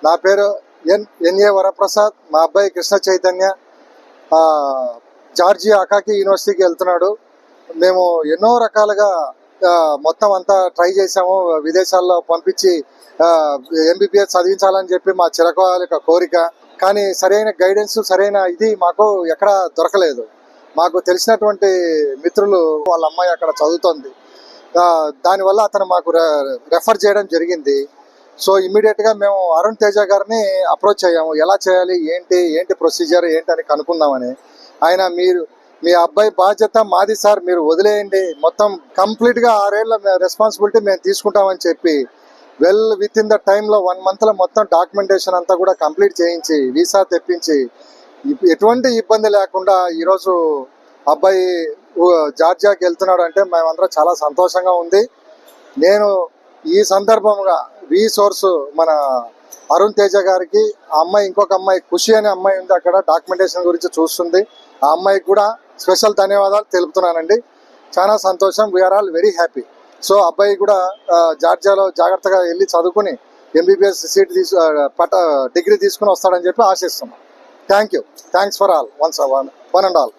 నా పేరు ఎన్ఏ వరప్రసాద్. మా అబ్బాయి కృష్ణ చైతన్య జార్జియా అకాకి యూనివర్సిటీకి వెళ్తున్నాడు. మేము ఎన్నో రకాలుగా మొత్తం అంతా ట్రై చేసాము. విదేశాల్లో పంపించి ఎంబీబీఎస్ చదివించాలని చెప్పి మా చిరకాల కోరిక. కానీ సరైన గైడెన్స్, సరైన ఇది మాకు ఎక్కడ దొరకలేదు. మాకు తెలిసినటువంటి మిత్రులు వాళ్ళ అమ్మాయి అక్కడ చదువుతోంది. దానివల్ల అతను మాకు రెఫర్ చేయడం జరిగింది. సో ఇమ్మీడియట్గా మేము అరుణ్ తేజ గారిని అప్రోచ్ అయ్యాము. ఎలా చేయాలి, ఏంటి ప్రొసీజర్ ఏంటి అని కనుక్కుందామని. ఆయన మీ అబ్బాయి బాధ్యత మాది సార్, మీరు వదిలేయండి, మొత్తం కంప్లీట్గా 6 ఏళ్ల రెస్పాన్సిబిలిటీ మేము తీసుకుంటామని చెప్పి విత్ ఇన్ ద టైంలో 1 monthలో మొత్తం డాక్యుమెంటేషన్ అంతా కూడా కంప్లీట్ చేయించి వీసా తెప్పించి ఎటువంటి ఇబ్బంది లేకుండా ఈరోజు అబ్బాయి జార్జియాకి వెళ్తున్నాడు అంటే మేమందరం చాలా సంతోషంగా ఉంది. నేను ఈ సందర్భంగా సోర్స్ మన అరుణ్ తేజ గారికి, ఆ అమ్మాయి ఇంకొక అమ్మాయి ఖుషి అనే అమ్మాయి ఉంది అక్కడ, డాక్యుమెంటేషన్ గురించి చూస్తుంది. ఆ అమ్మాయికి కూడా స్పెషల్ ధన్యవాదాలు తెలుపుతున్నానండి. చాలా సంతోషం. We are all very happy. So అబ్బాయి కూడా జార్జియాలో జాగ్రత్తగా వెళ్ళి చదువుకుని ఎంబీబీఎస్ సీట్ డిగ్రీ తీసుకుని వస్తాడని చెప్పి ఆశిస్తున్నాం. Thanks for all, one and all.